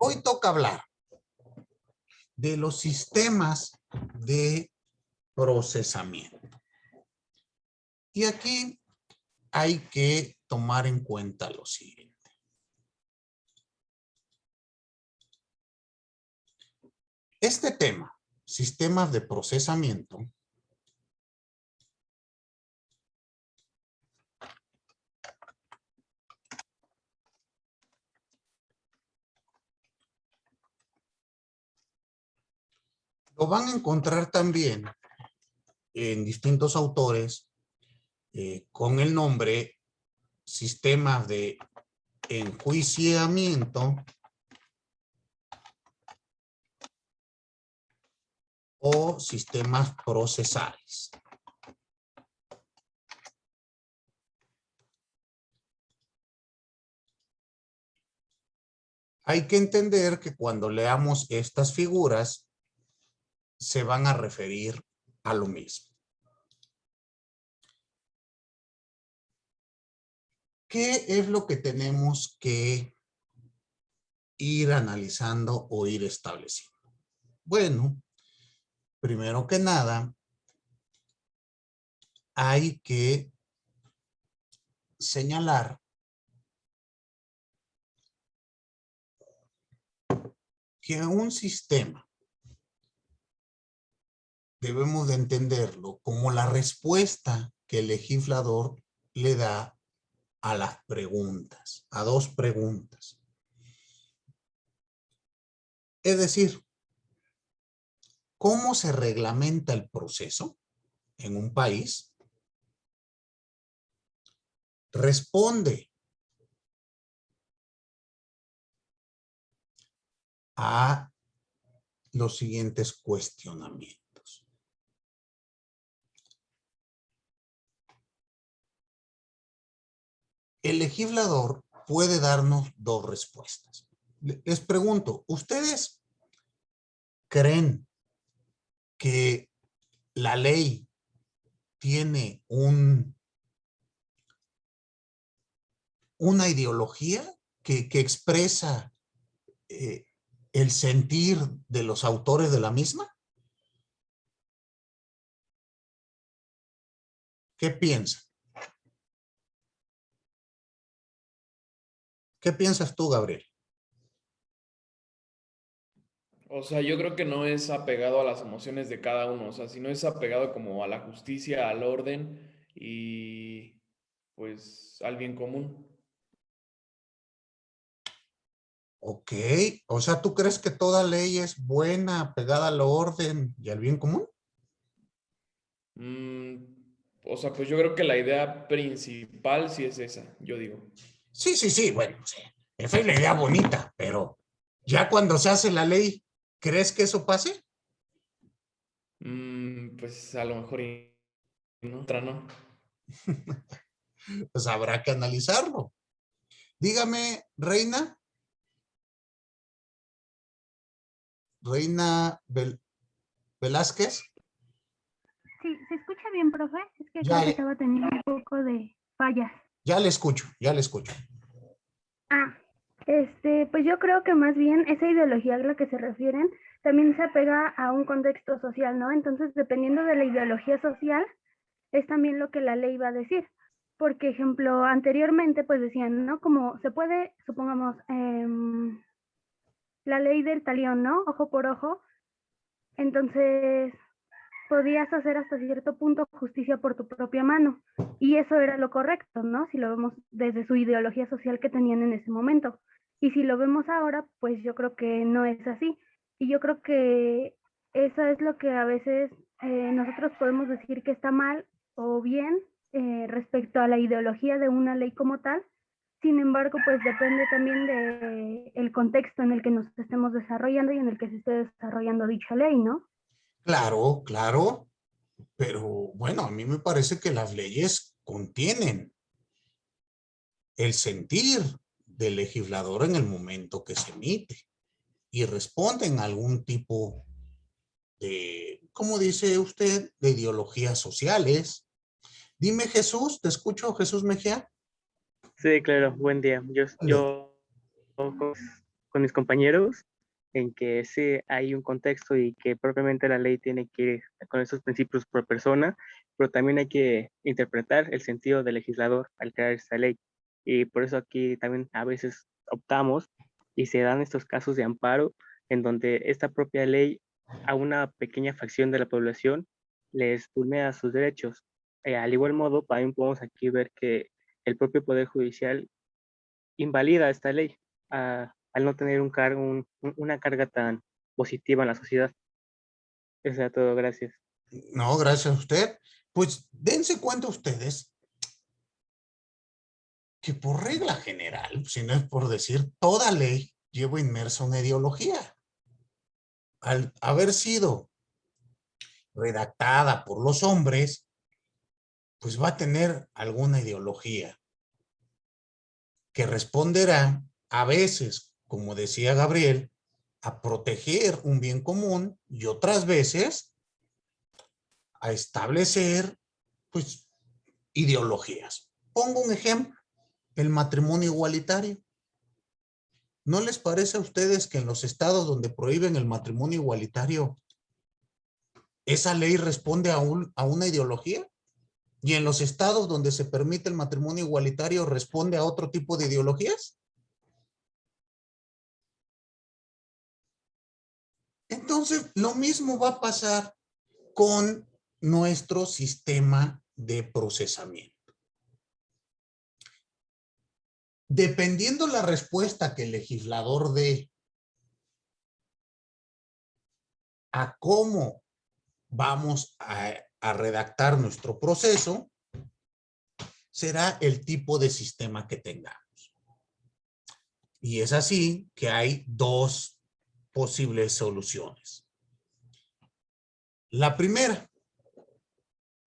Hoy toca hablar de los sistemas de procesamiento. Y aquí hay que tomar en cuenta lo siguiente. Este tema, sistemas de procesamiento, lo van a encontrar también en distintos autores con el nombre sistemas de enjuiciamiento o sistemas procesales. Hay que entender que cuando leamos estas figuras se van a referir a lo mismo. ¿Qué es lo que tenemos que ir analizando o ir estableciendo? Bueno, primero que nada, hay que señalar que un sistema debemos de entenderlo como la respuesta que el legislador le da a las preguntas, a dos preguntas. Es decir, ¿cómo se reglamenta el proceso en un país? Responde a los siguientes cuestionamientos. El legislador puede darnos dos respuestas. Les pregunto, ¿ustedes creen que la ley tiene una ideología que expresa el sentir de los autores de la misma? ¿Qué piensan? ¿Qué piensas tú, Gabriel? O sea, yo creo que no es apegado a las emociones de cada uno, o sea, sino es apegado como a la justicia, al orden y pues al bien común. Ok, o sea, ¿tú crees que toda ley es buena, pegada al orden y al bien común? Mm, o sea, pues yo creo que la idea principal sí es esa, yo digo. Sí, sí, sí, bueno, sí. Esa es la idea bonita, pero ya cuando se hace la ley, ¿crees que eso pase? Pues a lo mejor y otra no. Pues habrá que analizarlo. Dígame, Velázquez. Sí, ¿se escucha bien, profe? Es que creo Ya, que estaba teniendo un poco de fallas. ya le escucho, ya le escucho. Ah, pues yo creo que más bien esa ideología a la que se refieren también se apega a un contexto social, ¿no? Entonces, dependiendo de la ideología social, es también lo que la ley va a decir. Porque, ejemplo, anteriormente pues decían, ¿no? Como se puede, supongamos, la ley del talión, ¿no? Ojo por ojo. Entonces, podías hacer hasta cierto punto justicia por tu propia mano. Y eso era lo correcto, ¿no? Si lo vemos desde su ideología social que tenían en ese momento. Y si lo vemos ahora, pues yo creo que no es así. Y yo creo que eso es lo que a veces nosotros podemos decir que está mal o bien respecto a la ideología de una ley como tal. Sin embargo, pues depende también del contexto en el que nos estemos desarrollando y en el que se esté desarrollando dicha ley, ¿no? Claro, claro, pero bueno, a mí me parece que las leyes contienen el sentir del legislador en el momento que se emite y responden a algún tipo de, ¿cómo dice usted?, de ideologías sociales. Dime, Jesús, te escucho, Jesús Mejía. Sí, claro, buen día. Vale. con mis compañeros en que sí hay un contexto y que propiamente la ley tiene que ir con esos principios por persona, pero también hay que interpretar el sentido del legislador al crear esta ley. Y por eso aquí también a veces optamos y se dan estos casos de amparo en donde esta propia ley a una pequeña facción de la población les vulnera sus derechos. Al igual modo, también podemos aquí ver que el propio Poder Judicial invalida esta ley al no tener una carga tan positiva en la sociedad. Eso es todo, gracias. No, gracias a usted. Pues dense cuenta ustedes que por regla general, si no es por decir, toda ley lleva inmersa una ideología. Al haber sido redactada por los hombres, pues va a tener alguna ideología que responderá a veces, como decía Gabriel, a proteger un bien común y otras veces a establecer, pues, ideologías. Pongo un ejemplo, el matrimonio igualitario. ¿No les parece a ustedes que en los estados donde prohíben el matrimonio igualitario, esa ley responde a una ideología? ¿Y en los estados donde se permite el matrimonio igualitario responde a otro tipo de ideologías? Entonces, lo mismo va a pasar con nuestro sistema de procesamiento. Dependiendo la respuesta que el legislador dé a cómo vamos a redactar nuestro proceso, será el tipo de sistema que tengamos. Y es así que hay dos posibles soluciones. La primera,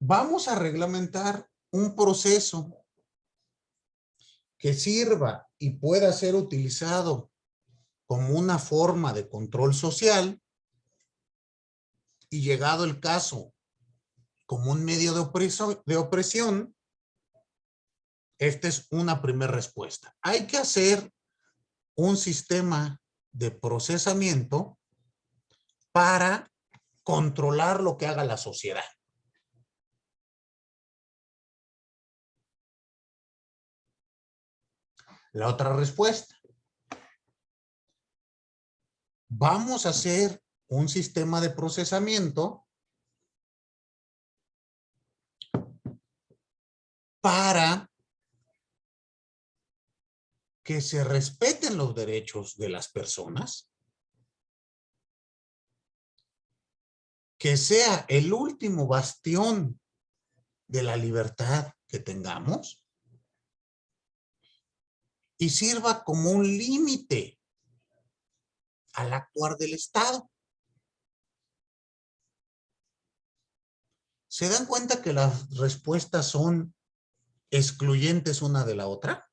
vamos a reglamentar un proceso que sirva y pueda ser utilizado como una forma de control social y, llegado el caso, como un medio de opresión. Esta es una primera respuesta. Hay que hacer un sistema de procesamiento para controlar lo que haga la sociedad. La otra respuesta. Vamos a hacer un sistema de procesamiento para que se respeten los derechos de las personas, que sea el último bastión de la libertad que tengamos y sirva como un límite al actuar del Estado. ¿Se dan cuenta que las respuestas son excluyentes una de la otra?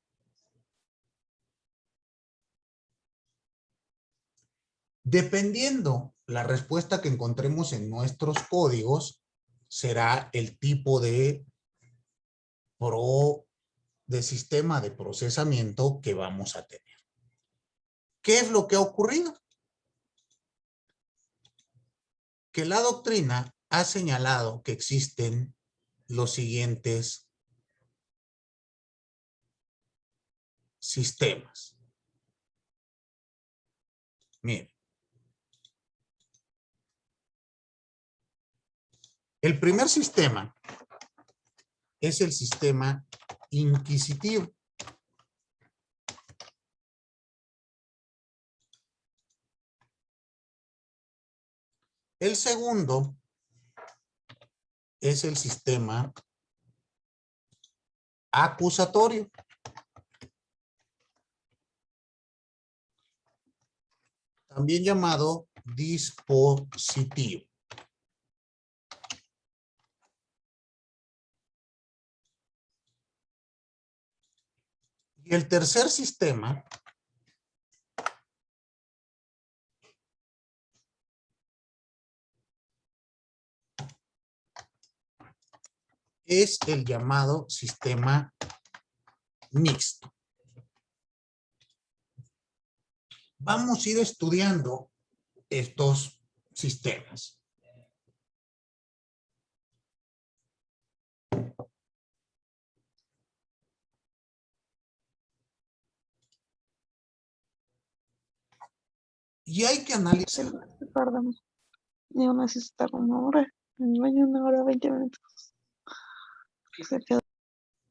Dependiendo la respuesta que encontremos en nuestros códigos, será el tipo de sistema de procesamiento que vamos a tener. ¿Qué es lo que ha ocurrido? Que la doctrina ha señalado que existen los siguientes sistemas. Miren. El primer sistema es el sistema inquisitivo. El segundo es el sistema acusatorio. También llamado dispositivo. Y el tercer sistema es el llamado sistema mixto. vamos a ir estudiando estos sistemas. Y hay que analizar. Perdón, yo necesito una hora, una hora, 20 minutos.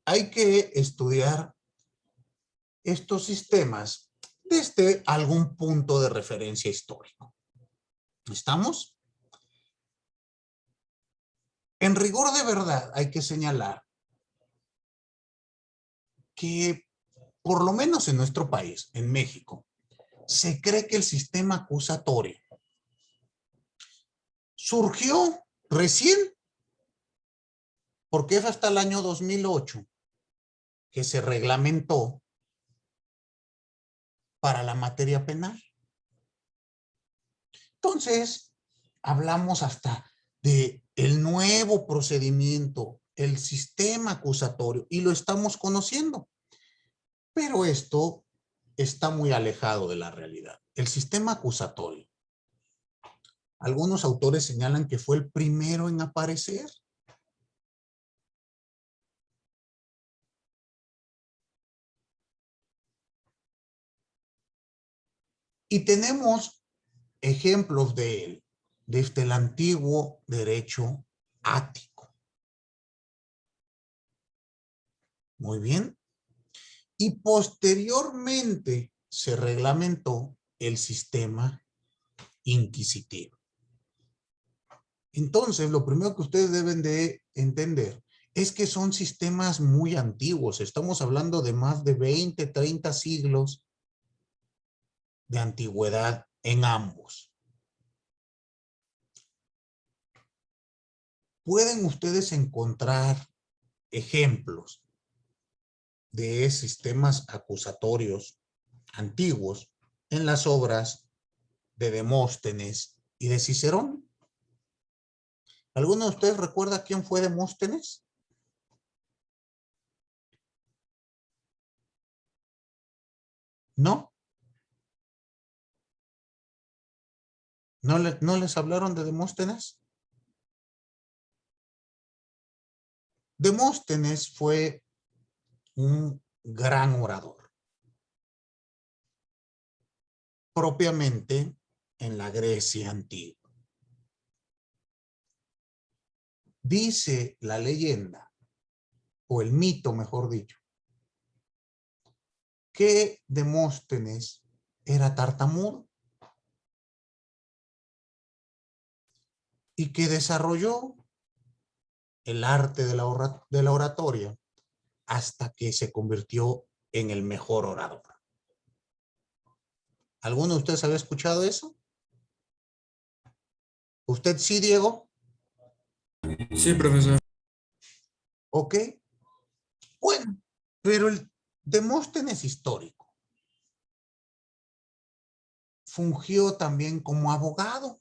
Hay que estudiar estos sistemas desde algún punto de referencia histórico. ¿Estamos? En rigor de verdad hay que señalar que, por lo menos en nuestro país, en México, se cree que el sistema acusatorio surgió recién, porque es hasta el año 2008 que se reglamentó para la materia penal. Entonces, hablamos hasta de el nuevo procedimiento, el sistema acusatorio, y lo estamos conociendo. Pero esto está muy alejado de la realidad. El sistema acusatorio. Algunos autores señalan que fue el primero en aparecer. Y tenemos ejemplos de él desde el antiguo derecho ático. Muy bien. Y posteriormente se reglamentó el sistema inquisitivo. Entonces, lo primero que ustedes deben de entender es que son sistemas muy antiguos. Estamos hablando de más de 20, 30 siglos de antigüedad en ambos. Pueden ustedes encontrar ejemplos de sistemas acusatorios antiguos en las obras de Demóstenes y de Cicerón. ¿Alguno de ustedes recuerda quién fue Demóstenes? ¿No? ¿No les hablaron de Demóstenes? Demóstenes fue un gran orador. Propiamente en la Grecia antigua. Dice la leyenda, o el mito mejor dicho, que Demóstenes era tartamudo y que desarrolló el arte de la oratoria hasta que se convirtió en el mejor orador. ¿Alguno de ustedes había escuchado eso? ¿Usted sí, Diego? Sí, profesor. Ok. Bueno, pero el Demóstenes histórico fungió también como abogado.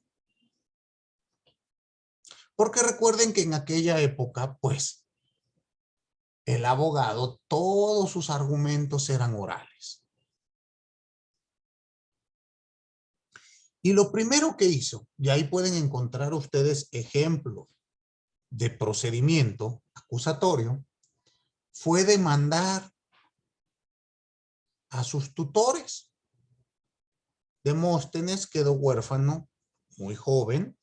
Porque recuerden que en aquella época, pues, el abogado, todos sus argumentos eran orales. Y lo primero que hizo, y ahí pueden encontrar ustedes ejemplos de procedimiento acusatorio, fue demandar a sus tutores. Demóstenes quedó huérfano muy joven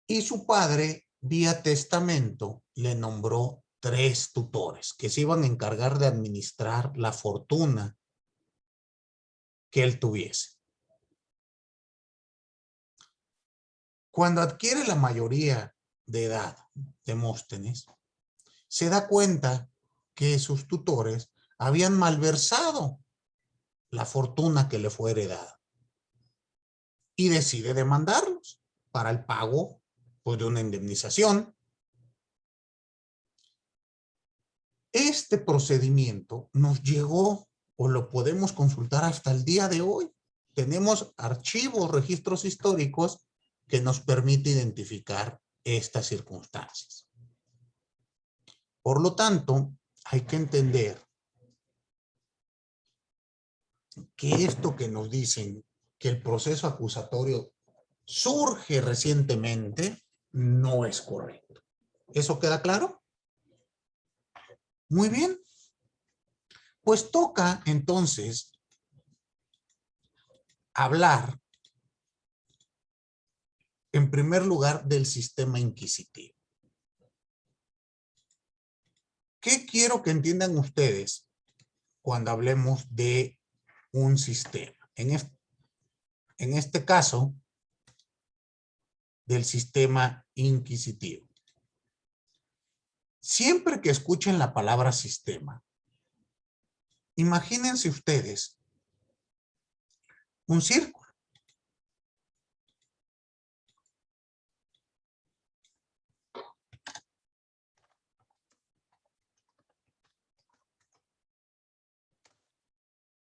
y su padre, vía testamento, le nombró 3 tutores que se iban a encargar de administrar la fortuna que él tuviese. Cuando adquiere la mayoría de edad, Demóstenes se da cuenta que sus tutores habían malversado la fortuna que le fue heredada y decide demandarlos para el pago, pues, de una indemnización. Este procedimiento nos llegó, o lo podemos consultar hasta el día de hoy. Tenemos archivos, registros históricos que nos permiten identificar estas circunstancias. Por lo tanto, hay que entender que esto que nos dicen, que el proceso acusatorio surge recientemente, no es correcto. ¿Eso queda claro? Muy bien. Pues toca entonces hablar en primer lugar del sistema inquisitivo. ¿Qué quiero que entiendan ustedes cuando hablemos de un sistema? En este caso, del sistema inquisitivo. Siempre que escuchen la palabra sistema, imagínense ustedes un círculo.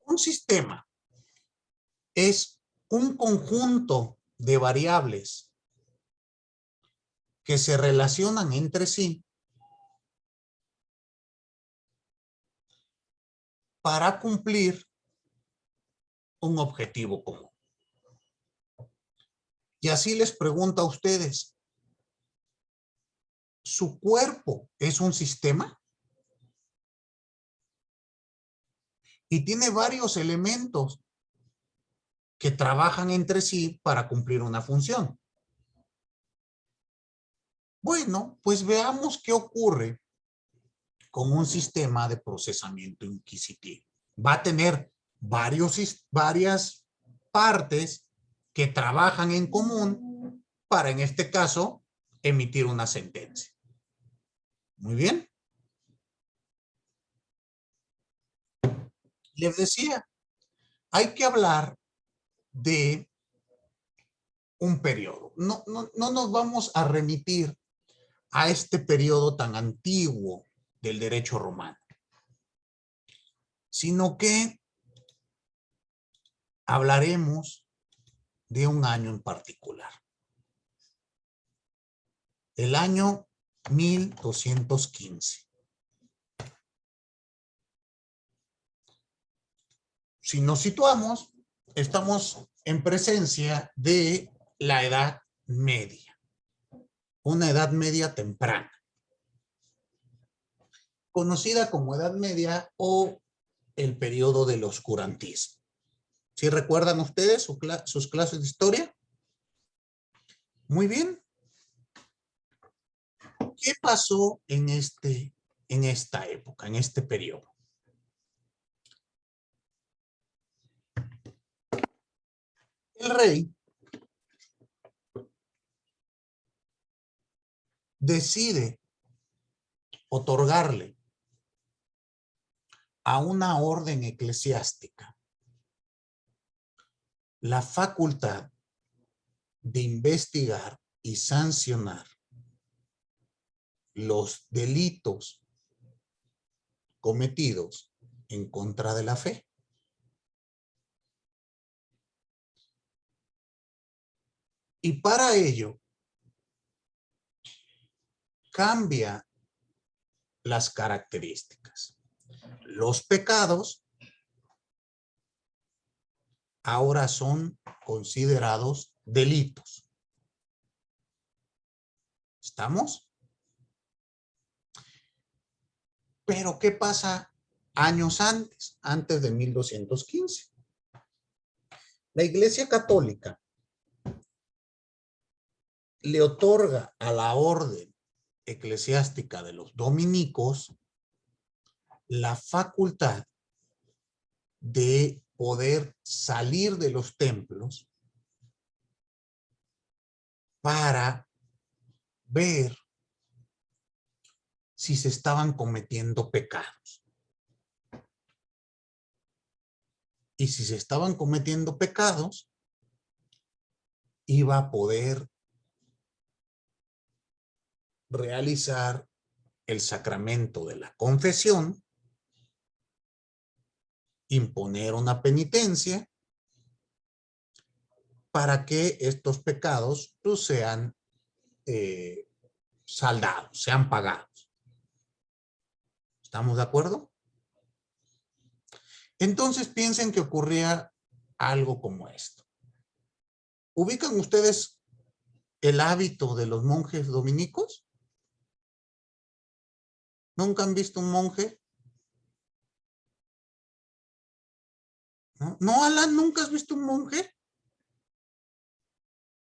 Un sistema es un conjunto de variables que se relacionan entre sí para cumplir un objetivo común. Y así les pregunto a ustedes, ¿su cuerpo es un sistema? Y tiene varios elementos que trabajan entre sí para cumplir una función. Bueno, pues veamos qué ocurre con un sistema de procesamiento inquisitivo. Va a tener varias partes que trabajan en común para, en este caso, emitir una sentencia. Muy bien. Les decía, hay que hablar de un periodo. No nos vamos a remitir a este periodo tan antiguo del derecho romano, sino que hablaremos de un año en particular. El año 1215. Si nos situamos, estamos en presencia de la Edad Media, una Edad Media temprana, conocida como Edad Media o el periodo del oscurantismo. ¿Sí recuerdan ustedes sus clases de historia? Muy bien. ¿Qué pasó en esta época, en este periodo? El rey decide otorgarle a una orden eclesiástica la facultad de investigar y sancionar los delitos cometidos en contra de la fe. Y para ello cambia las características. Los pecados ahora son considerados delitos. ¿Estamos? Pero ¿qué pasa años antes de 1215? La Iglesia Católica le otorga a la orden eclesiástica de los dominicos la facultad de poder salir de los templos para ver si se estaban cometiendo pecados. Y si se estaban cometiendo pecados, iba a poder realizar el sacramento de la confesión, imponer una penitencia para que estos pecados pues, sean saldados, sean pagados. ¿Estamos de acuerdo? Entonces piensen que ocurría algo como esto. ¿Ubican ustedes el hábito de los monjes dominicos? ¿Nunca han visto un monje? ¿No? ¿No, Alan? ¿Nunca has visto un monje?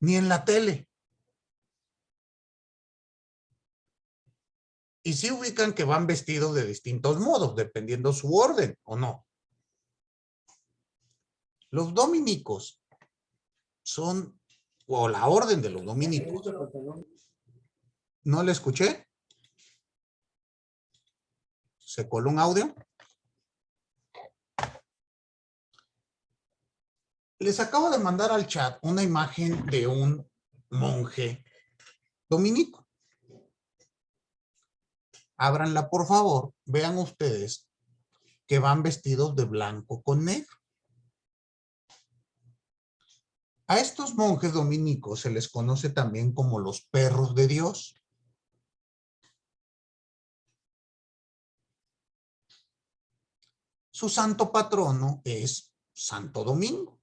Ni en la tele. Y sí ubican que van vestidos de distintos modos, dependiendo su orden, ¿o no? Los dominicos son, o la orden de los dominicos. ¿No le escuché? ¿Se coló un audio? Les acabo de mandar al chat una imagen de un monje dominico. Ábranla, por favor. Vean ustedes que van vestidos de blanco con negro. A estos monjes dominicos se les conoce también como los perros de Dios. Su santo patrono es Santo Domingo.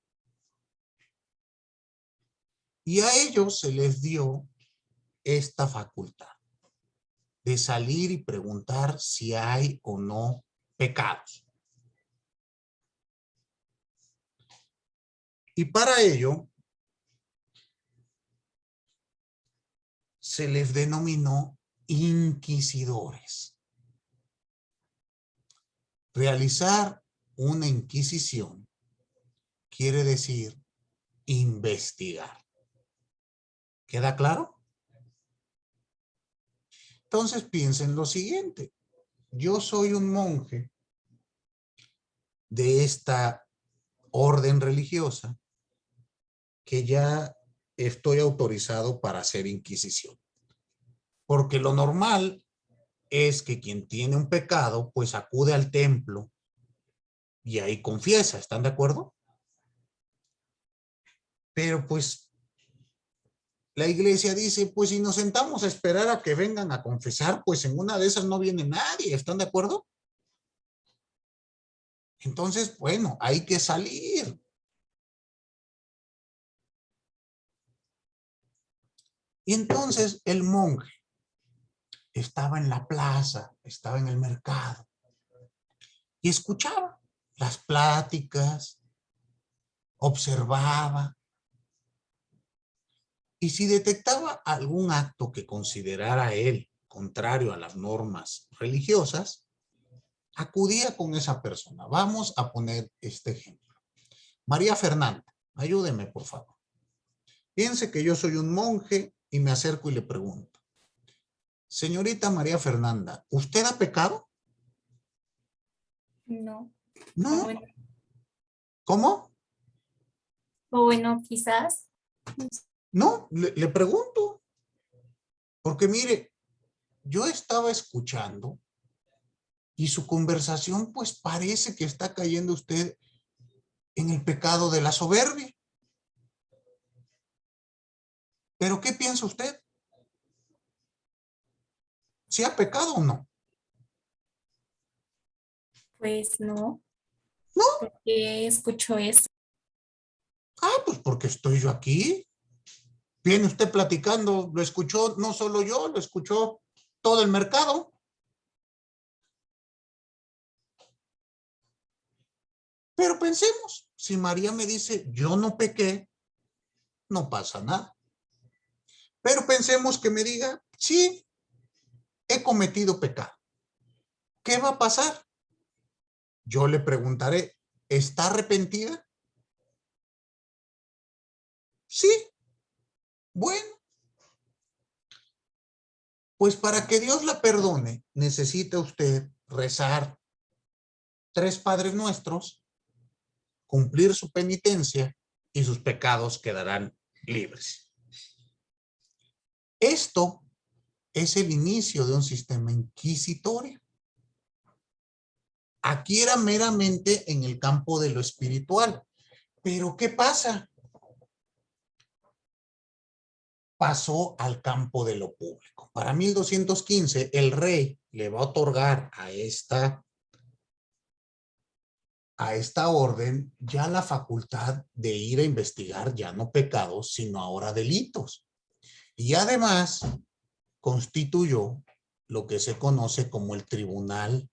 Y a ellos se les dio esta facultad de salir y preguntar si hay o no pecados. Y para ello se les denominó inquisidores. Realizar una inquisición quiere decir investigar. ¿Queda claro? Entonces piensen lo siguiente. Yo soy un monje de esta orden religiosa que ya estoy autorizado para hacer inquisición. Porque lo normal es que quien tiene un pecado, pues acude al templo y ahí confiesa. ¿Están de acuerdo? Pero pues la iglesia dice, pues si nos sentamos a esperar a que vengan a confesar, pues en una de esas no viene nadie. ¿Están de acuerdo? Entonces, bueno, hay que salir. Y entonces el monje estaba en la plaza, estaba en el mercado y escuchaba las pláticas, observaba. Y si detectaba algún acto que considerara él contrario a las normas religiosas, acudía con esa persona. Vamos a poner este ejemplo. María Fernanda, ayúdeme por favor. Piense que yo soy un monje y me acerco y le pregunto. Señorita María Fernanda, ¿usted ha pecado? No. No. Bueno, ¿Cómo? o bueno, quizás. No, le pregunto. Porque mire, yo estaba escuchando y su conversación pues parece que está cayendo usted en el pecado de la soberbia. ¿Pero qué piensa usted? ¿Si ha pecado o no? Pues no. No. Porque escucho eso. Ah, pues porque estoy yo aquí. Viene usted platicando, lo escuchó no solo yo, lo escuchó todo el mercado. Pero pensemos, si María me dice, yo no pequé, no pasa nada. Pero pensemos que me diga, sí, he cometido pecado. ¿Qué va a pasar? Yo le preguntaré, ¿está arrepentida? Sí. Bueno. Pues para que Dios la perdone, necesita usted rezar 3 Padres Nuestros, cumplir su penitencia y sus pecados quedarán libres. Esto es el inicio de un sistema inquisitorio. Aquí era meramente en el campo de lo espiritual. Pero ¿qué pasa? Pasó al campo de lo público. Para 1215, el rey le va a otorgar a esta a esta orden ya la facultad de ir a investigar ya no pecados, sino ahora delitos. Y además constituyó lo que se conoce como el Tribunal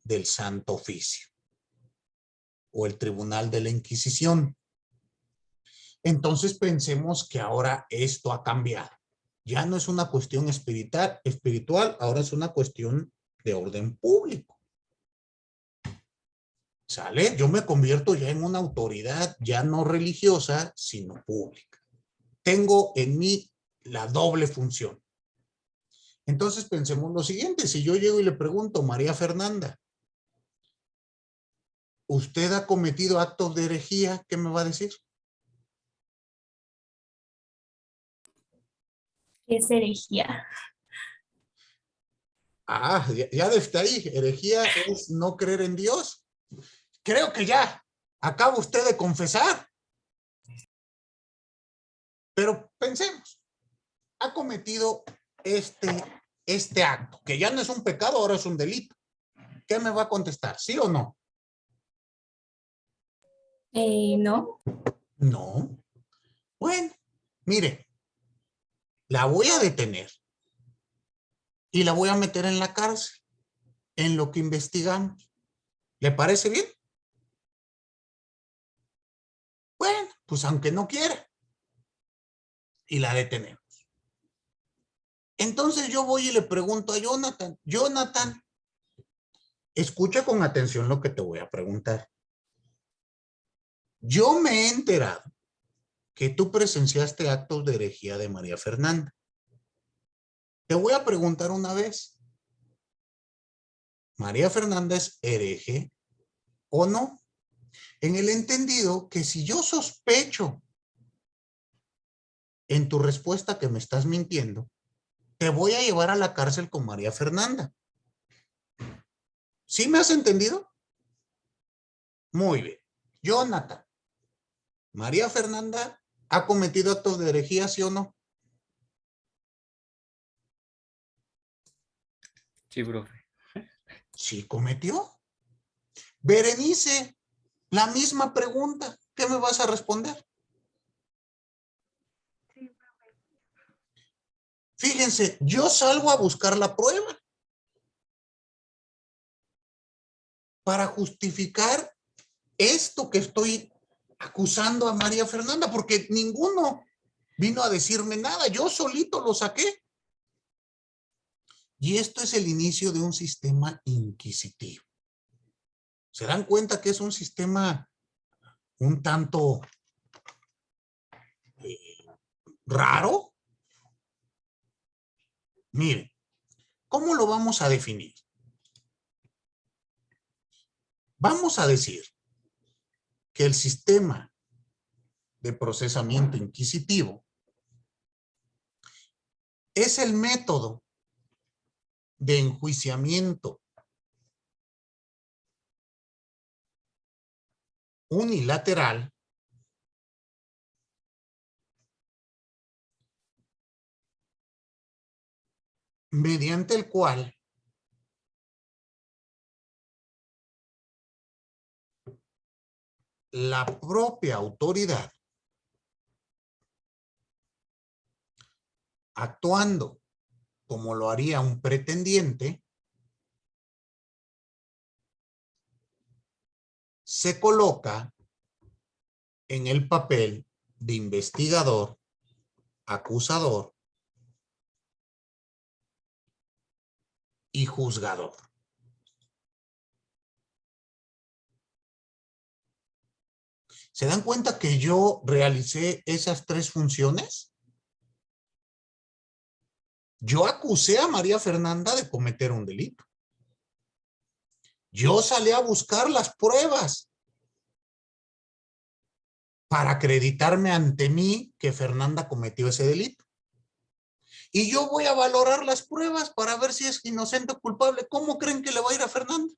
del Santo Oficio o el Tribunal de la Inquisición. Entonces pensemos que ahora esto ha cambiado. Ya no es una cuestión espiritual, ahora es una cuestión de orden público. ¿Sale? Yo me convierto ya en una autoridad ya no religiosa, sino pública. Tengo en mí la doble función. Entonces pensemos lo siguiente, si yo llego y le pregunto, María Fernanda, ¿usted ha cometido actos de herejía? ¿Qué me va a decir? ¿Qué es herejía? Ah, ya desde ahí, herejía es no creer en Dios. Creo que ya acaba usted de confesar. Pero pensemos, ha cometido este acto, que ya no es un pecado, ahora es un delito. ¿Qué me va a contestar? ¿Sí o no? No. No. Bueno, mire, la voy a detener y la voy a meter en la cárcel, en lo que investigamos. ¿Le parece bien? Bueno, pues aunque no quiera. Y la detenemos. Entonces yo voy y le pregunto a Jonathan, Jonathan, escucha con atención lo que te voy a preguntar. Yo me he enterado que tú presenciaste actos de herejía de María Fernanda. Te voy a preguntar una vez, ¿María Fernanda es hereje o no? En el entendido que si yo sospecho en tu respuesta que me estás mintiendo, te voy a llevar a la cárcel con María Fernanda. ¿Sí me has entendido? Muy bien. Jonathan, ¿María Fernanda ha cometido actos de herejía, sí o no? Sí, profe. Sí cometió. Berenice, la misma pregunta. ¿Qué me vas a responder? Fíjense, yo salgo a buscar la prueba para justificar esto que estoy acusando a María Fernanda, porque ninguno vino a decirme nada. Yo solito lo saqué. Y esto es el inicio de un sistema inquisitivo. ¿Se dan cuenta que es un sistema un tanto raro? Miren, ¿cómo lo vamos a definir? Vamos a decir que el sistema de procesamiento inquisitivo es el método de enjuiciamiento unilateral mediante el cual la propia autoridad, actuando como lo haría un pretendiente, se coloca en el papel de investigador, acusador y juzgador. ¿Se dan cuenta que yo realicé esas tres funciones? Yo acusé a María Fernanda de cometer un delito. Yo salí a buscar las pruebas para acreditarme ante mí que Fernanda cometió ese delito. Y yo voy a valorar las pruebas para ver si es inocente o culpable. ¿Cómo creen que le va a ir a Fernanda?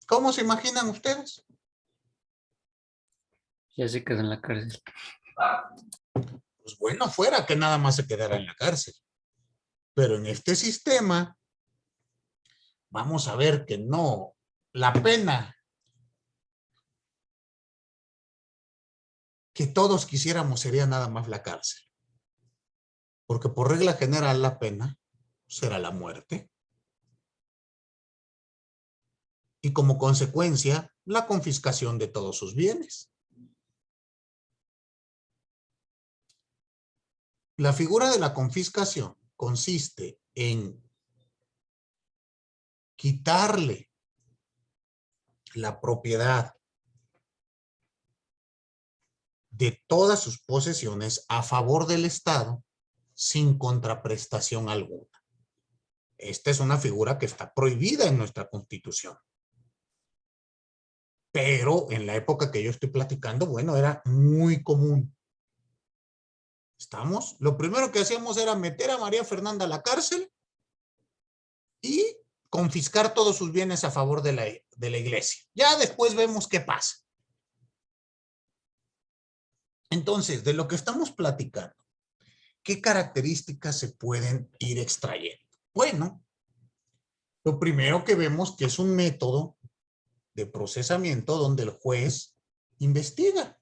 ¿Cómo se imaginan ustedes? Ya se quedó en la cárcel. Pues bueno, fuera que nada más se quedara en la cárcel. Pero en este sistema vamos a ver que no. La pena que todos quisiéramos sería nada más la cárcel. Porque por regla general la pena será la muerte. Y como consecuencia, la confiscación de todos sus bienes. La figura de la confiscación consiste en quitarle la propiedad de todas sus posesiones a favor del Estado sin contraprestación alguna. Esta es una figura que está prohibida en nuestra Constitución. Pero en la época que yo estoy platicando, bueno, era muy común. ¿Estamos? Lo primero que hacíamos era meter a María Fernanda a la cárcel y confiscar todos sus bienes a favor de la iglesia. Ya después vemos qué pasa. Entonces, de lo que estamos platicando, ¿qué características se pueden ir extrayendo? Bueno, lo primero que vemos que es un método de procesamiento donde el juez investiga.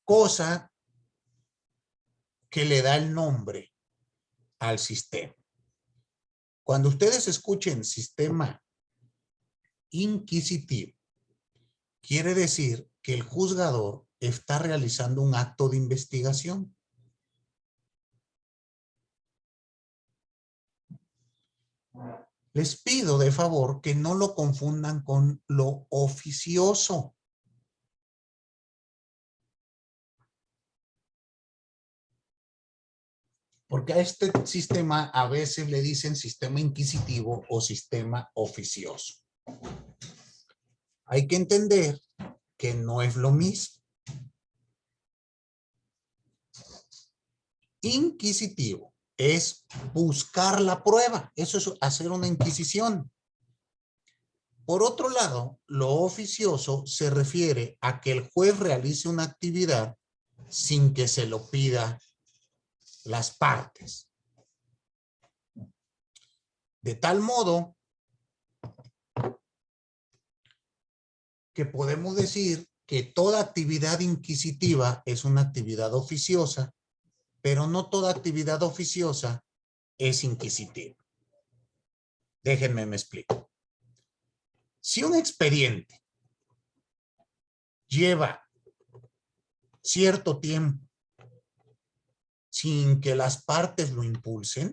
Cosa que le da el nombre al sistema. Cuando ustedes escuchen sistema inquisitivo, quiere decir que el juzgador está realizando un acto de investigación. Les pido de favor que no lo confundan con lo oficioso. Porque a este sistema a veces le dicen sistema inquisitivo o sistema oficioso. Hay que entender que no es lo mismo. Inquisitivo es buscar la prueba. Eso es hacer una inquisición. Por otro lado, lo oficioso se refiere a que el juez realice una actividad sin que se lo pida las partes. De tal modo que podemos decir que toda actividad inquisitiva es una actividad oficiosa, pero no toda actividad oficiosa es inquisitiva. Déjenme me explico. Si un expediente lleva cierto tiempo sin que las partes lo impulsen,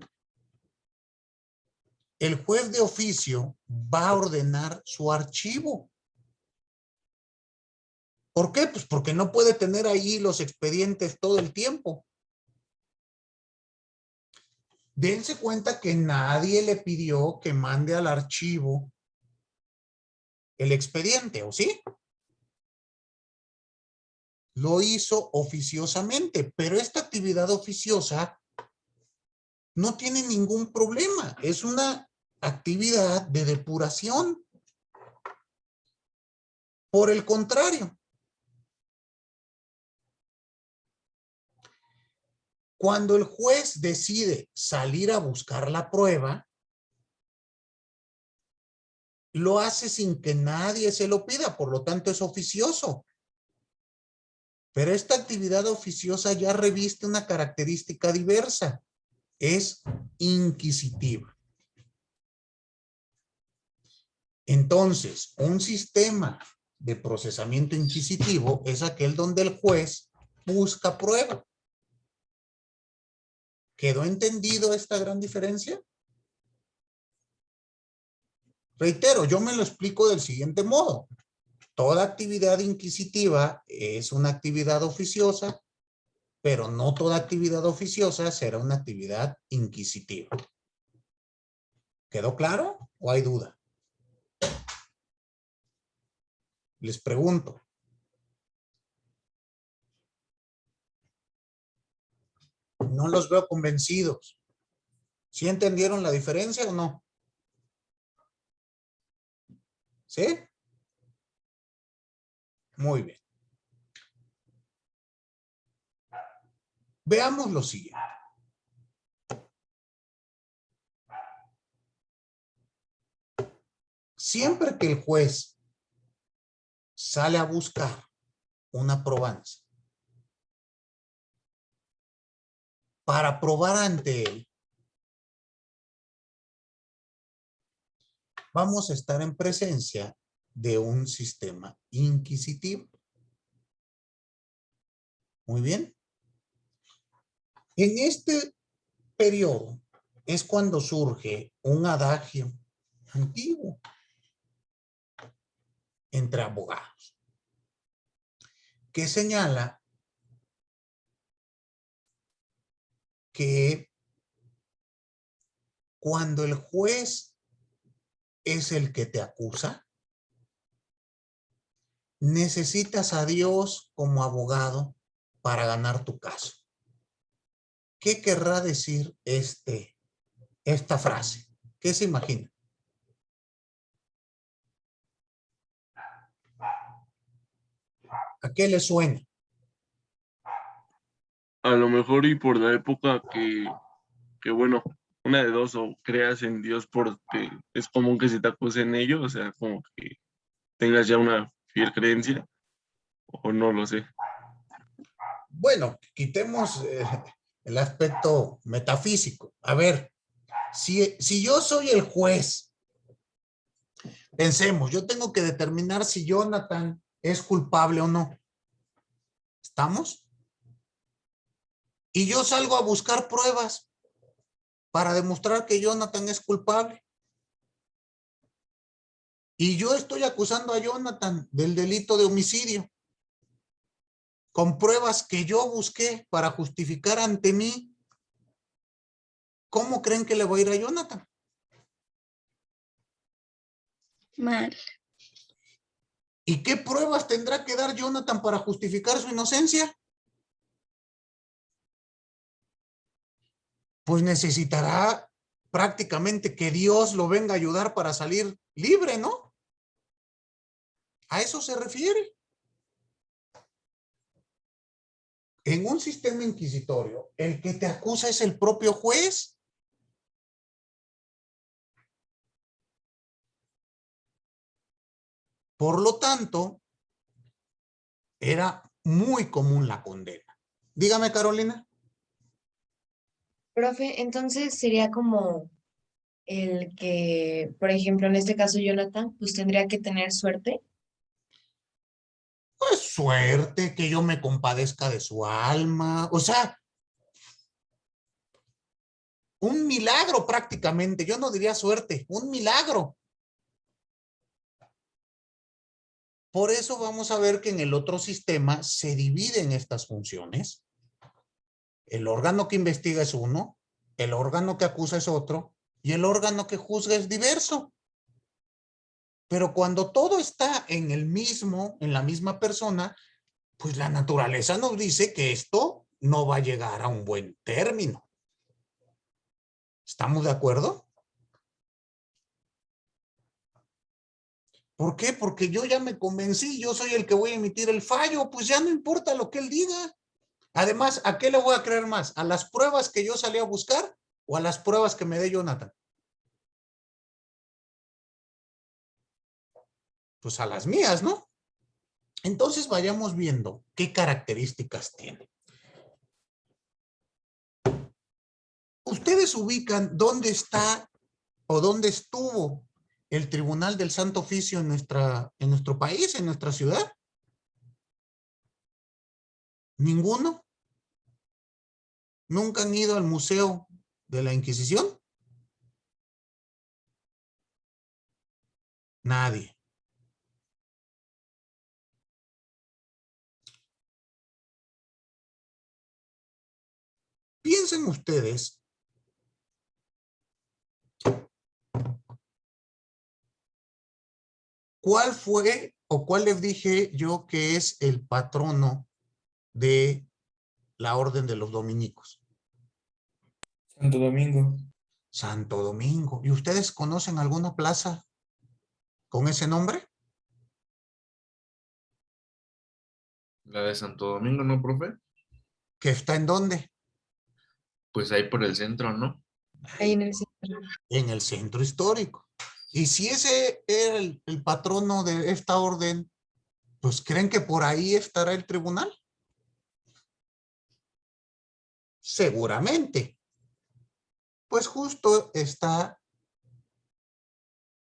el juez de oficio va a ordenar su archivo. ¿Por qué? Pues porque no puede tener ahí los expedientes todo el tiempo. Dense cuenta que nadie le pidió que mande al archivo el expediente, ¿o sí? Lo hizo oficiosamente, pero esta actividad oficiosa no tiene ningún problema. Es una actividad de depuración. Por el contrario, cuando el juez decide salir a buscar la prueba, lo hace sin que nadie se lo pida, por lo tanto es oficioso. Pero esta actividad oficiosa ya reviste una característica diversa. Es inquisitiva. Entonces, un sistema de procesamiento inquisitivo es aquel donde el juez busca prueba. ¿Quedó entendido esta gran diferencia? Reitero, yo me lo explico del siguiente modo. Toda actividad inquisitiva es una actividad oficiosa, pero no toda actividad oficiosa será una actividad inquisitiva. ¿Quedó claro o hay duda? Les pregunto. No los veo convencidos. ¿Sí entendieron la diferencia o no? ¿Sí? Muy bien. Veamos lo siguiente. Siempre que el juez sale a buscar una probanza para probar ante él, vamos a estar en presencia de un sistema inquisitivo. Muy bien. En este periodo es cuando surge un adagio antiguo entre abogados que señala que cuando el juez es el que te acusa, necesitas a Dios como abogado para ganar tu caso. ¿Qué querrá decir esta frase? ¿Qué se imagina? ¿A qué le suena? A lo mejor y por la época que bueno, una de dos, o creas en Dios porque es común que se te acuse en ello, o sea, como que tengas ya una fiel creencia, o no lo sé. Bueno, quitemos el aspecto metafísico. A ver, si yo soy el juez, pensemos, yo tengo que determinar si Jonathan es culpable o no. ¿Estamos? Y yo salgo a buscar pruebas para demostrar que Jonathan es culpable. Y yo estoy acusando a Jonathan del delito de homicidio, con pruebas que yo busqué para justificar ante mí. ¿Cómo creen que le va a ir a Jonathan? Mal. ¿Y qué pruebas tendrá que dar Jonathan para justificar su inocencia? Pues necesitará prácticamente que Dios lo venga a ayudar para salir libre, ¿no? A eso se refiere. En un sistema inquisitorio, el que te acusa es el propio juez. Por lo tanto, era muy común la condena. Dígame, Carolina. Profe, entonces sería como el que, por ejemplo, en este caso Jonathan, pues tendría que tener suerte. Pues suerte, que yo me compadezca de su alma. O sea, un milagro prácticamente. Yo no diría suerte, un milagro. Por eso vamos a ver que en el otro sistema se dividen estas funciones. El órgano que investiga es uno, el órgano que acusa es otro y el órgano que juzga es diverso. Pero cuando todo está en la misma persona, pues la naturaleza nos dice que esto no va a llegar a un buen término. ¿Estamos de acuerdo? ¿Por qué? Porque yo ya me convencí, yo soy el que voy a emitir el fallo, pues ya no importa lo que él diga. Además, ¿a qué le voy a creer más? ¿A las pruebas que yo salí a buscar o a las pruebas que me dé Jonathan? Pues a las mías, ¿no? Entonces vayamos viendo qué características tiene. ¿Ustedes ubican dónde está o dónde estuvo el Tribunal del Santo Oficio en nuestro país, en nuestra ciudad? ¿Ninguno? ¿Nunca han ido al Museo de la Inquisición? Nadie. Piensen ustedes cuál fue o cuál les dije yo que es el patrono de la Orden de los Dominicos. Santo Domingo. Santo Domingo. ¿Y ustedes conocen alguna plaza con ese nombre? La de Santo Domingo, ¿no, profe? ¿Que está en dónde? Pues ahí por el centro, ¿no? Ahí en el centro. En el centro histórico. Y si ese era el patrono de esta orden, pues ¿creen que por ahí estará el tribunal? Seguramente. Pues justo está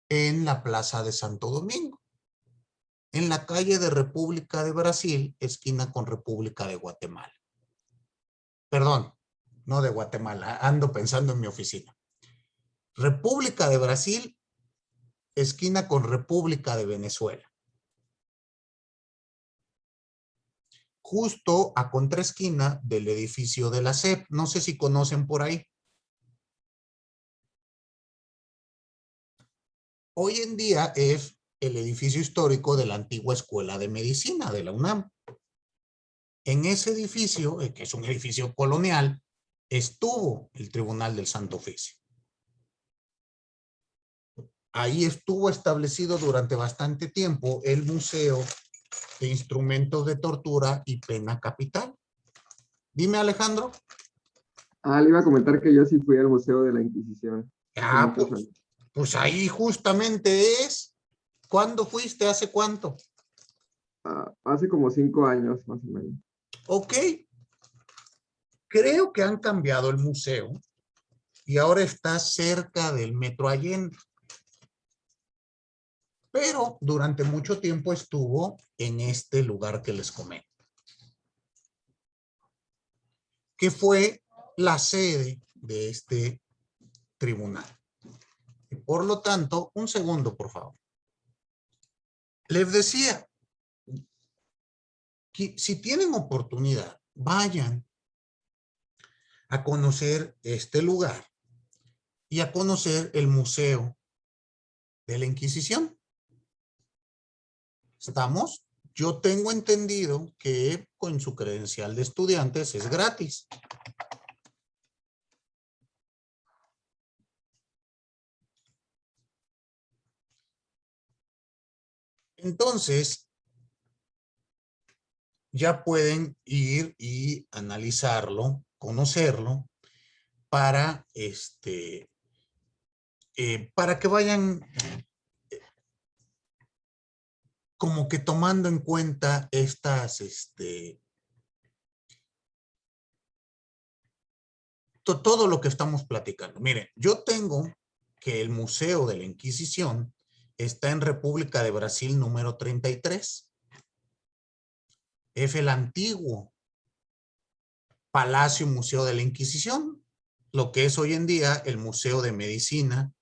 en la Plaza de Santo Domingo, en la calle de República de Brasil, esquina con República de Guatemala. Perdón, no de Guatemala, ando pensando en mi oficina. República de Brasil, esquina con República de Venezuela. Justo a contraesquina del edificio de la SEP. No sé si conocen por ahí. Hoy en día es el edificio histórico de la antigua Escuela de Medicina de la UNAM. En ese edificio, que es un edificio colonial, estuvo el Tribunal del Santo Oficio. Ahí estuvo establecido durante bastante tiempo el Museo de Instrumentos de Tortura y Pena Capital. Dime, Alejandro. Le iba a comentar que yo sí fui al Museo de la Inquisición. Ah, pues ahí justamente es. ¿Cuándo fuiste? ¿Hace cuánto? Hace como 5 años, más o menos. Ok. Creo que han cambiado el museo y ahora está cerca del Metro Allende. Pero durante mucho tiempo estuvo en este lugar que les comento, que fue la sede de este tribunal. Y por lo tanto, un segundo, por favor. Les decía, que si tienen oportunidad, vayan a conocer este lugar y a conocer el Museo de la Inquisición. ¿Estamos? Yo tengo entendido que con su credencial de estudiantes es gratis. Entonces, ya pueden ir y analizarlo, conocerlo, para para que vayan como que tomando en cuenta estas, todo lo que estamos platicando. Miren, yo tengo que el Museo de la Inquisición está en República de Brasil número 33. Es el antiguo Palacio Museo de la Inquisición, lo que es hoy en día el Museo de Medicina,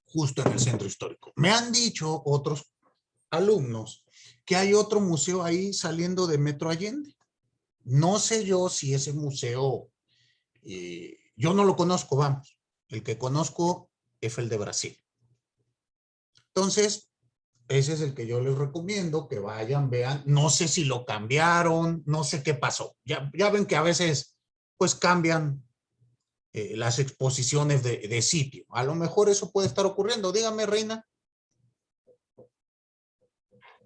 justo en el centro histórico. Me han dicho otros alumnos que hay otro museo ahí saliendo de Metro Allende. No sé yo si ese museo, yo no lo conozco, vamos. El que conozco es el de Brasil. Entonces, ese es el que yo les recomiendo que vayan, vean. No sé si lo cambiaron, no sé qué pasó. Ya ven que a veces pues cambian las exposiciones de sitio. A lo mejor eso puede estar ocurriendo. Dígame, Reina.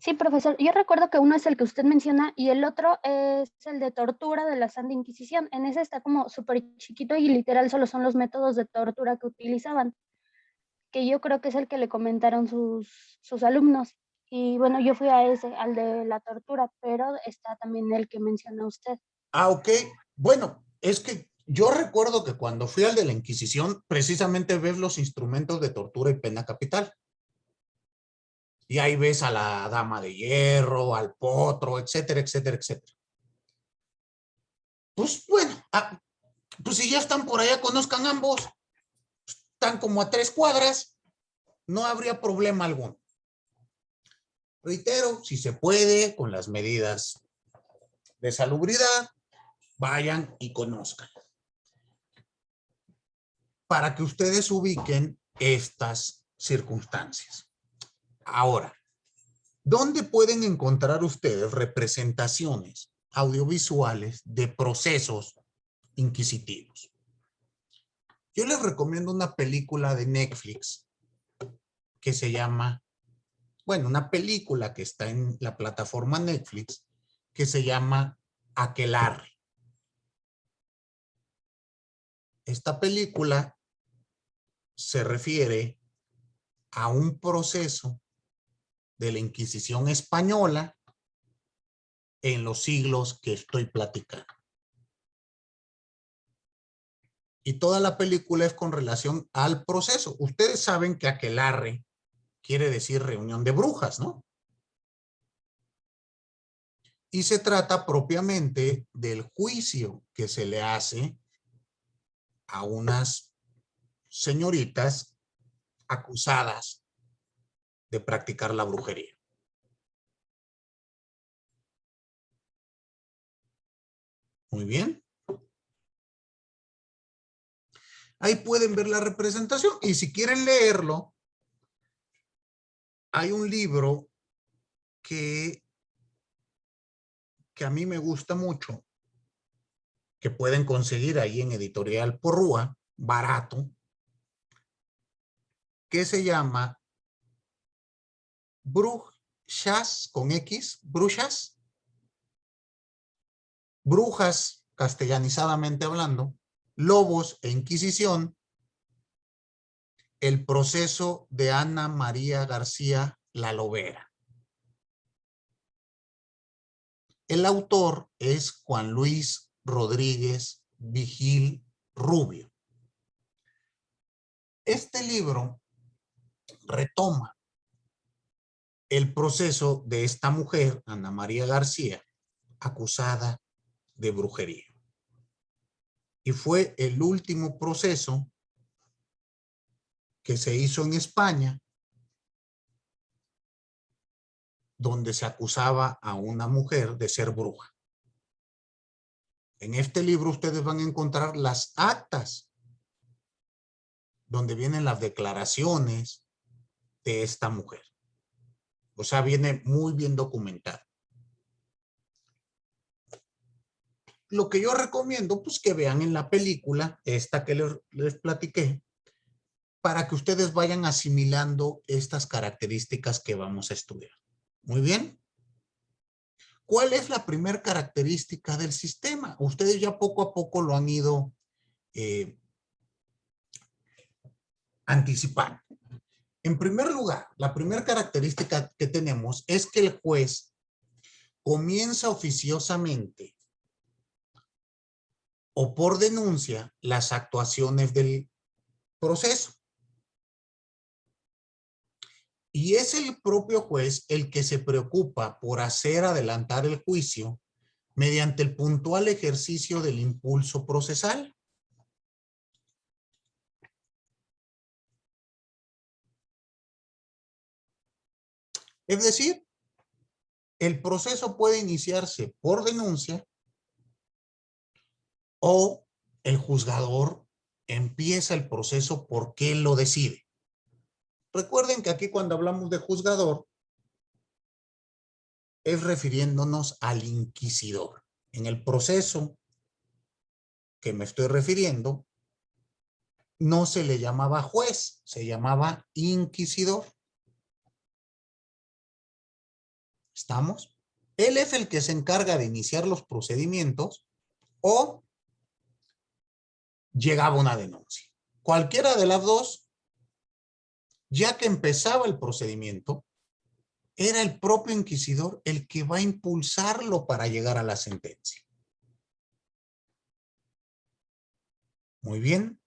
Sí, profesor. Yo recuerdo que uno es el que usted menciona y el otro es el de tortura de la Santa Inquisición. En ese está como súper chiquito y literal solo son los métodos de tortura que utilizaban, que yo creo que es el que le comentaron sus alumnos. Y bueno, yo fui a ese, al de la tortura, pero está también el que menciona usted. Ah, ok. Bueno, es que yo recuerdo que cuando fui al de la Inquisición, precisamente ves los instrumentos de tortura y pena capital. Y ahí ves a la dama de hierro, al potro, etcétera, etcétera, etcétera. Pues bueno, pues si ya están por allá, conozcan ambos. Están como a 3 cuadras. No habría problema alguno. Reitero, si se puede, con las medidas de salubridad, vayan y conozcan. Para que ustedes ubiquen estas circunstancias. Ahora, ¿dónde pueden encontrar ustedes representaciones audiovisuales de procesos inquisitivos? Yo les recomiendo una película de Netflix que se llama, bueno, una película que está en la plataforma Netflix que se llama Aquelarre. Esta película se refiere a un proceso de la Inquisición española en los siglos que estoy platicando. Y toda la película es con relación al proceso. Ustedes saben que aquelarre quiere decir reunión de brujas, ¿no? Y se trata propiamente del juicio que se le hace a unas señoritas acusadas de practicar la brujería. Muy bien. Ahí pueden ver la representación y si quieren leerlo, hay un libro que a mí me gusta mucho, que pueden conseguir ahí en Editorial Porrúa, barato, que se llama Brujas con X, Brujas, castellanizadamente hablando, Lobos e Inquisición, el proceso de Ana María García La Lobera. El autor es Juan Luis Rodríguez Vigil Rubio. Este libro retoma el proceso de esta mujer, Ana María García, acusada de brujería. Y fue el último proceso que se hizo en España donde se acusaba a una mujer de ser bruja. En este libro ustedes van a encontrar las actas donde vienen las declaraciones de esta mujer. O sea, viene muy bien documentado. Lo que yo recomiendo, pues que vean en la película, esta que les platiqué, para que ustedes vayan asimilando estas características que vamos a estudiar. Muy bien. ¿Cuál es la primera característica del sistema? Ustedes ya poco a poco lo han ido anticipando. En primer lugar, la primera característica que tenemos es que el juez comienza oficiosamente o por denuncia las actuaciones del proceso. Y es el propio juez el que se preocupa por hacer adelantar el juicio mediante el puntual ejercicio del impulso procesal. Es decir, el proceso puede iniciarse por denuncia o el juzgador empieza el proceso porque él lo decide. Recuerden que aquí cuando hablamos de juzgador es refiriéndonos al inquisidor. En el proceso que me estoy refiriendo no se le llamaba juez, se llamaba inquisidor. ¿Estamos? Él es el que se encarga de iniciar los procedimientos o llegaba una denuncia. Cualquiera de las dos, ya que empezaba el procedimiento, era el propio inquisidor el que va a impulsarlo para llegar a la sentencia. Muy bien.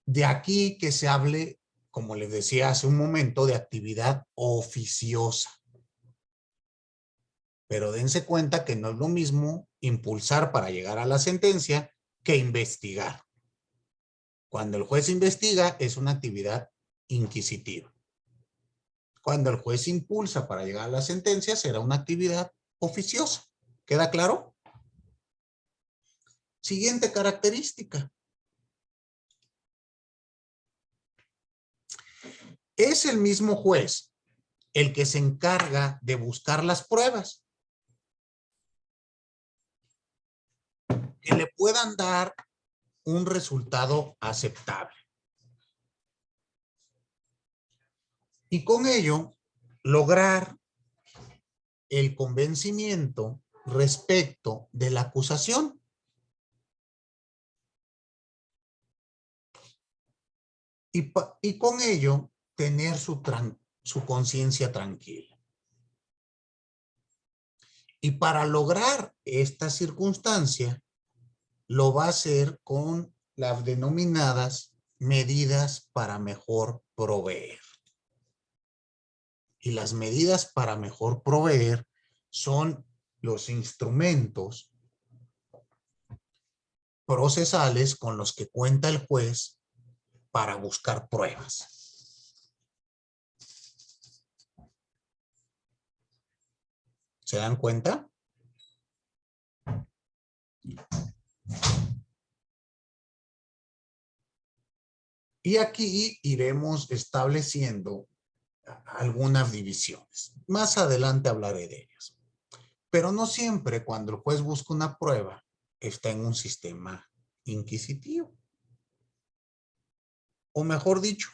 De aquí que se hable, como les decía hace un momento, de actividad oficiosa. Pero dense cuenta que no es lo mismo impulsar para llegar a la sentencia que investigar. Cuando el juez investiga es una actividad inquisitiva. Cuando el juez impulsa para llegar a la sentencia será una actividad oficiosa. ¿Queda claro? Siguiente característica. Es el mismo juez el que se encarga de buscar las pruebas que le puedan dar un resultado aceptable. Y con ello, lograr el convencimiento respecto de la acusación. y con ello tener su conciencia tranquila. Y para lograr esta circunstancia, lo va a hacer con las denominadas medidas para mejor proveer. Y las medidas para mejor proveer son los instrumentos procesales con los que cuenta el juez para buscar pruebas. ¿Se dan cuenta? Y aquí iremos estableciendo algunas divisiones. Más adelante hablaré de ellas. Pero no siempre cuando el juez busca una prueba está en un sistema inquisitivo. O mejor dicho,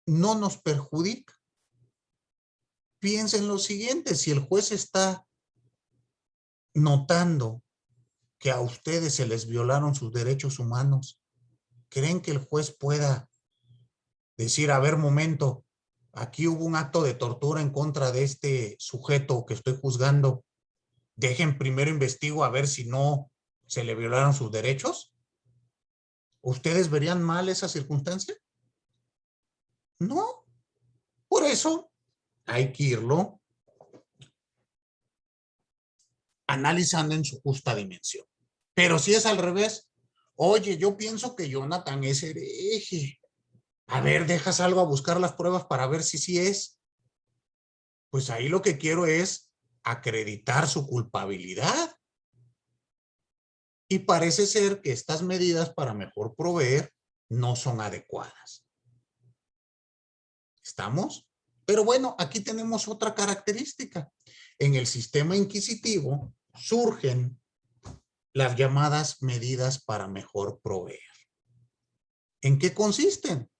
no nos perjudica. Piensen lo siguiente, si el juez está notando que a ustedes se les violaron sus derechos humanos, ¿creen que el juez pueda decir, a ver, momento, aquí hubo un acto de tortura en contra de este sujeto que estoy juzgando? Dejen primero investigo a ver si no se le violaron sus derechos? ¿Ustedes verían mal esa circunstancia? No. Por eso hay que irlo analizando en su justa dimensión. Pero si es al revés, oye, yo pienso que Jonathan es hereje. A ver, dejas algo a buscar las pruebas para ver si sí es. Pues ahí lo que quiero es acreditar su culpabilidad. Y parece ser que estas medidas para mejor proveer no son adecuadas. ¿Estamos? Pero bueno, aquí tenemos otra característica. En el sistema inquisitivo surgen las llamadas medidas para mejor proveer. ¿En qué consisten?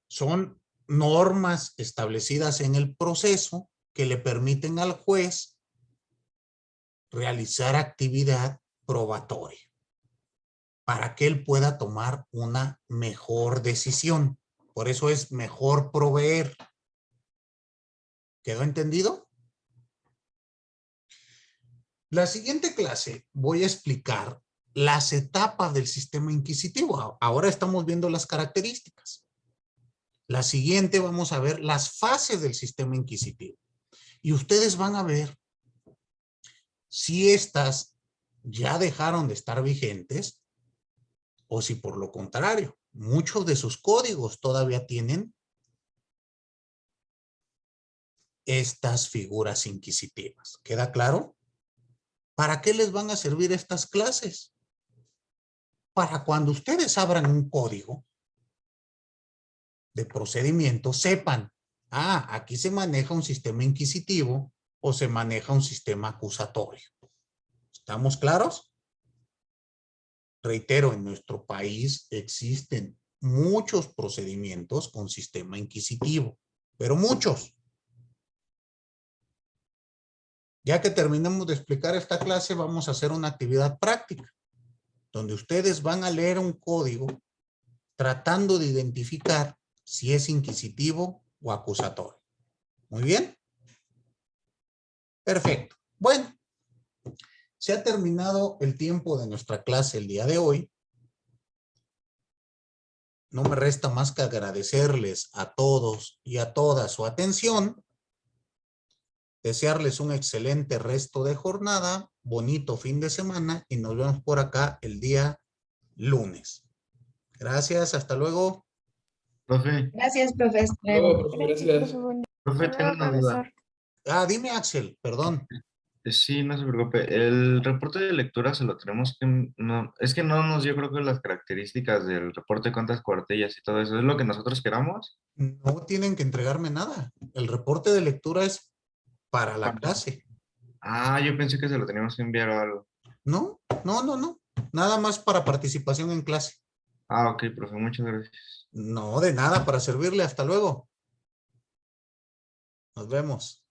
Son normas establecidas en el proceso que le permiten al juez realizar actividad probatoria para que él pueda tomar una mejor decisión. Por eso es mejor proveer. ¿Quedó entendido? La siguiente clase voy a explicar las etapas del sistema inquisitivo. Ahora estamos viendo las características. La siguiente vamos a ver las fases del sistema inquisitivo. Y ustedes van a ver si estas ya dejaron de estar vigentes o si por lo contrario, muchos de sus códigos todavía tienen estas figuras inquisitivas. ¿Queda claro? ¿Para qué les van a servir estas clases? Para cuando ustedes abran un código de procedimiento, sepan, aquí se maneja un sistema inquisitivo o se maneja un sistema acusatorio. ¿Estamos claros? Reitero, en nuestro país existen muchos procedimientos con sistema inquisitivo, pero muchos. Ya que terminemos de explicar esta clase, vamos a hacer una actividad práctica, donde ustedes van a leer un código tratando de identificar si es inquisitivo o acusatorio. ¿Muy bien? Perfecto. Bueno, se ha terminado el tiempo de nuestra clase el día de hoy. No me resta más que agradecerles a todos y a todas su atención. Desearles un excelente resto de jornada, bonito fin de semana y nos vemos por acá el día lunes. Gracias, hasta luego. Profe, Gracias, profe. Hasta Luego, luego. profe, gracias. profe, tengo una duda. Dime, Axel, perdón. Sí, no se preocupe. El reporte de lectura se lo tenemos que... No, es que no nos dio creo que las características del reporte, cuántas cuartillas y todo eso. ¿Es lo que nosotros queramos? No tienen que entregarme nada. El reporte de lectura es para la clase. Yo pensé que se lo teníamos que enviar o algo. No. Nada más para participación en clase. Ok, profe, muchas gracias. No, de nada, para servirle. Hasta luego. Nos vemos.